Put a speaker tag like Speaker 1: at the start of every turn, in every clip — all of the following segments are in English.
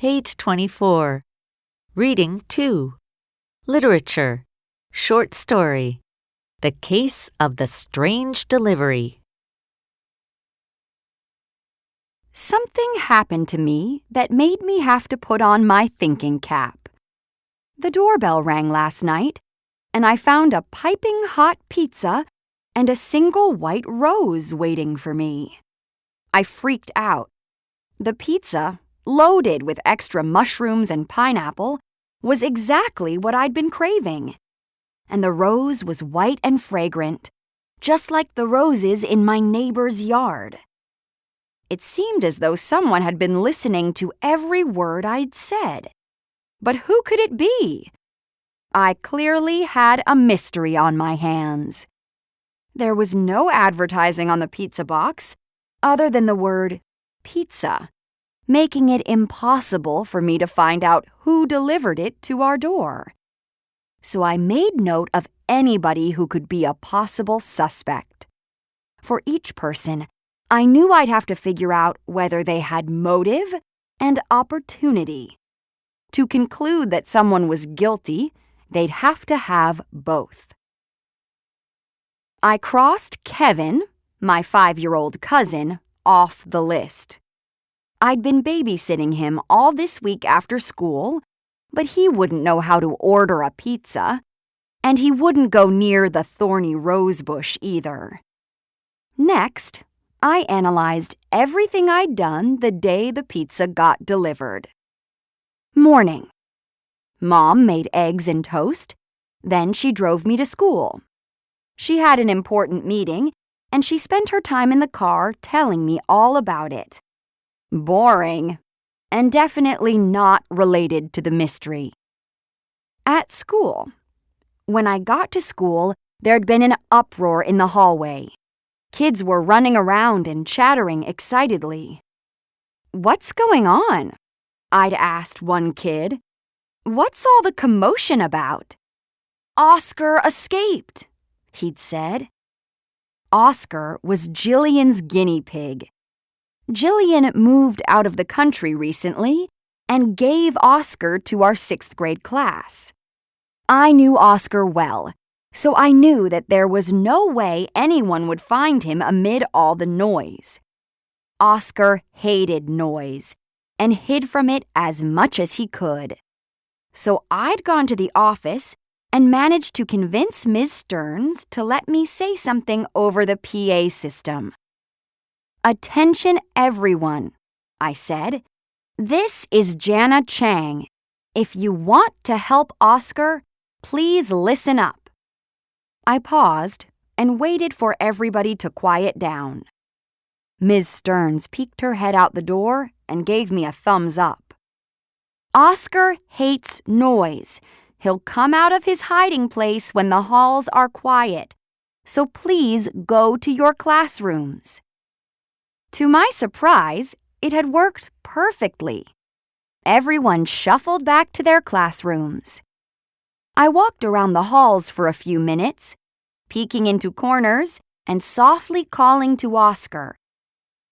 Speaker 1: Page 24. Reading 2. Literature. Short story. The Case of the Strange Delivery.
Speaker 2: Something happened to me that made me have to put on my thinking cap. The doorbell rang last night, and I found a piping hot pizza and a single white rose waiting for me. I freaked out. The pizza, loaded with extra mushrooms and pineapple, was exactly what I'd been craving. And the rose was white and fragrant, just like the roses in my neighbor's yard. It seemed as though someone had been listening to every word I'd said. But who could it be? I clearly had a mystery on my hands. There was no advertising on the pizza box other than the word pizza, making it impossible for me to find out who delivered it to our door. So I made note of anybody who could be a possible suspect. For each person, I knew I'd have to figure out whether they had motive and opportunity. To conclude that someone was guilty, they'd have to have both. I crossed Kevin, my 5-year-old cousin, off the list. I'd been babysitting him all this week after school, but he wouldn't know how to order a pizza, and he wouldn't go near the thorny rose bush either. Next, I analyzed everything I'd done the day the pizza got delivered. Morning. Mom made eggs and toast. Then she drove me to school. She had an important meeting, and she spent her time in the car telling me all about it. Boring, and definitely not related to the mystery. At school. When I got to school, there'd been an uproar in the hallway. Kids were running around and chattering excitedly. "What's going on?" I'd asked one kid. "What's all the commotion about?" "Oscar escaped," he'd said. Oscar was Jillian's guinea pig. Jillian moved out of the country recently and gave Oscar to our 6th grade class. I knew Oscar well, so I knew that there was no way anyone would find him amid all the noise. Oscar hated noise and hid from it as much as he could. So I'd gone to the office and managed to convince Ms. Stearns to let me say something over the PA system. "Attention everyone," I said. "This is Jana Chang. If you want to help Oscar, please listen up." I paused and waited for everybody to quiet down. Ms. Stearns peeked her head out the door and gave me a thumbs up. "Oscar hates noise. He'll come out of his hiding place when the halls are quiet. So please go to your classrooms." To my surprise, it had worked perfectly. Everyone shuffled back to their classrooms. I walked around the halls for a few minutes, peeking into corners and softly calling to Oscar.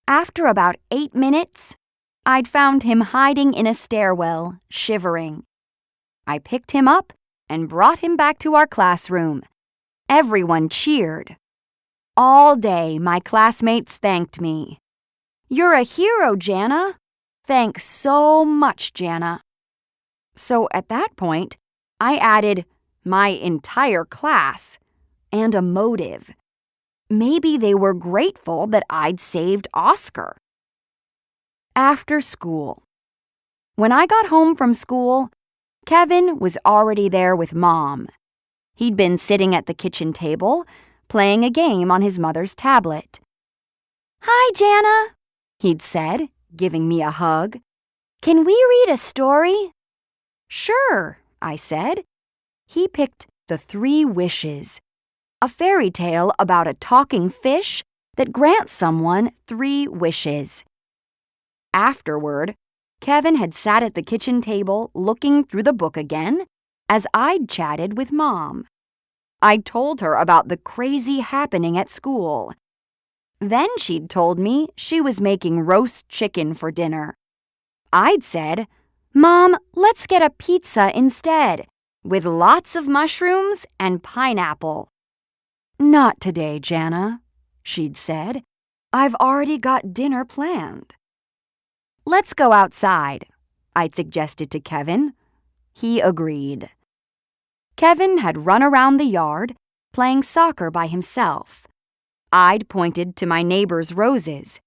Speaker 2: After about 8 minutes, I'd found him hiding in a stairwell, shivering. I picked him up and brought him back to our classroom. Everyone cheered. All day, my classmates thanked me. "You're a hero, Jana." "Thanks so much, Jana." So at that point, I added my entire class and a motive. Maybe they were grateful that I'd saved Oscar. After school. When I got home from school, Kevin was already there with Mom. He'd been sitting at the kitchen table, playing a game on his mother's tablet. "Hi, Jana," he'd said, giving me a hug. "Can we read a story?" "Sure," I said. He picked The 3 Wishes, a fairy tale about a talking fish that grants someone 3 wishes. Afterward, Kevin had sat at the kitchen table looking through the book again as I'd chatted with Mom. I'd told her about the crazy happening at school. Then she'd told me she was making roast chicken for dinner. I'd said, "Mom, let's get a pizza instead, with lots of mushrooms and pineapple." "Not today, Jana," she'd said. "I've already got dinner planned." "Let's go outside," I'd suggested to Kevin. He agreed. Kevin had run around the yard, playing soccer by himself. I'd pointed to my neighbor's roses.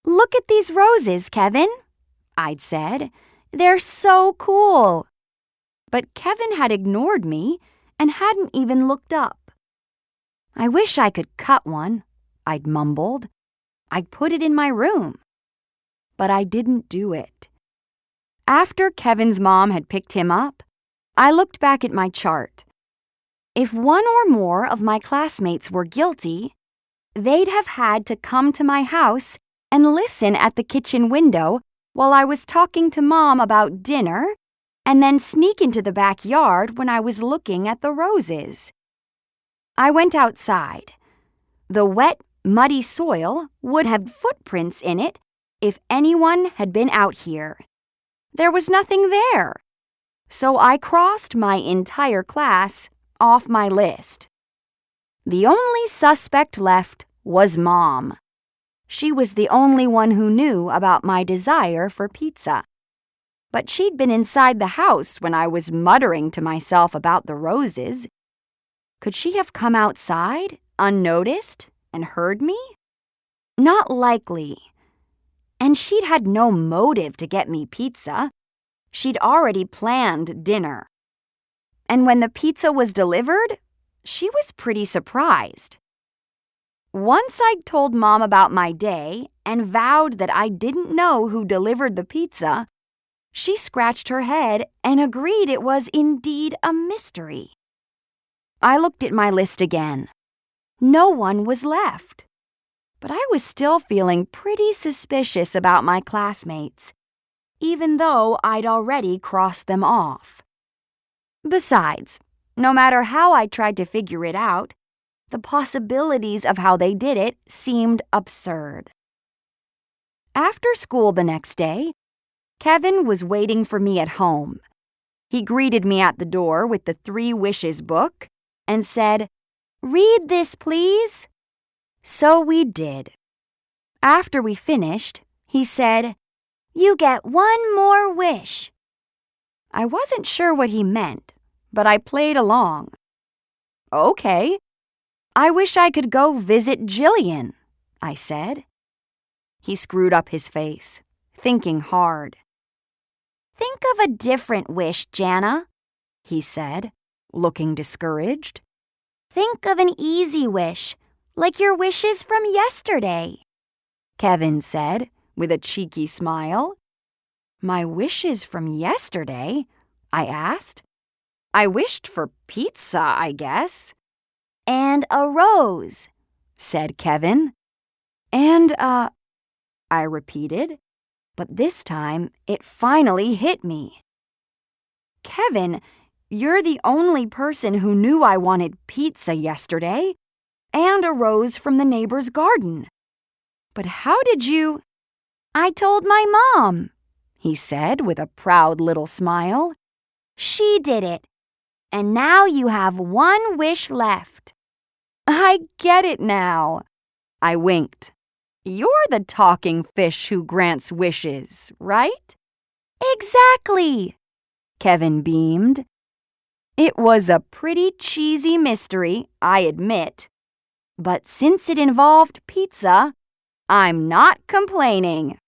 Speaker 2: "Look at these roses, Kevin," I'd said. "They're so cool." But Kevin had ignored me and hadn't even looked up. "I wish I could cut one," I'd mumbled. "I'd put it in my room." But I didn't do it. After Kevin's mom had picked him up, I looked back at my chart. If one or more of my classmates were guilty, they'd have had to come to my house and listen at the kitchen window while I was talking to Mom about dinner, and then sneak into the backyard when I was looking at the roses. I went outside. The wet, muddy soil would have footprints in it if anyone had been out here. There was nothing there. So I crossed my entire class off my list. The only suspect left was Mom. She was the only one who knew about my desire for pizza. But she'd been inside the house when I was muttering to myself about the roses. Could she have come outside, unnoticed, and heard me? Not likely. And she'd had no motive to get me pizza. She'd already planned dinner. And when the pizza was delivered, she was pretty surprised. Once I'd told Mom about my day and vowed that I didn't know who delivered the pizza, she scratched her head and agreed it was indeed a mystery. I looked at my list again. No one was left. But I was still feeling pretty suspicious about my classmates, even though I'd already crossed them off. Besides, no matter how I tried to figure it out, the possibilities of how they did it seemed absurd. After school the next day, Kevin was waiting for me at home. He greeted me at the door with the 3 Wishes book and said, "Read this, please." So we did. After we finished, he said, "You get 1 more wish." I wasn't sure what he meant, but I played along. "Okay. I wish I could go visit Jillian," I said. He screwed up his face, thinking hard. "Think of a different wish, Jana," he said, looking discouraged. "Think of an easy wish, like your wishes from yesterday," Kevin said, with a cheeky smile. "My wishes from yesterday?" I asked. "I wished for pizza, I guess." "And a rose," said Kevin. "And I repeated, but this time it finally hit me. "Kevin, you're the only person who knew I wanted pizza yesterday, and a rose from the neighbor's garden. But how did you—" "I told my mom," he said with a proud little smile. "She did it. And now you have 1 wish left." "I get it now." I winked. "You're the talking fish who grants wishes, right?" "Exactly," Kevin beamed. It was a pretty cheesy mystery, I admit. But since it involved pizza, I'm not complaining.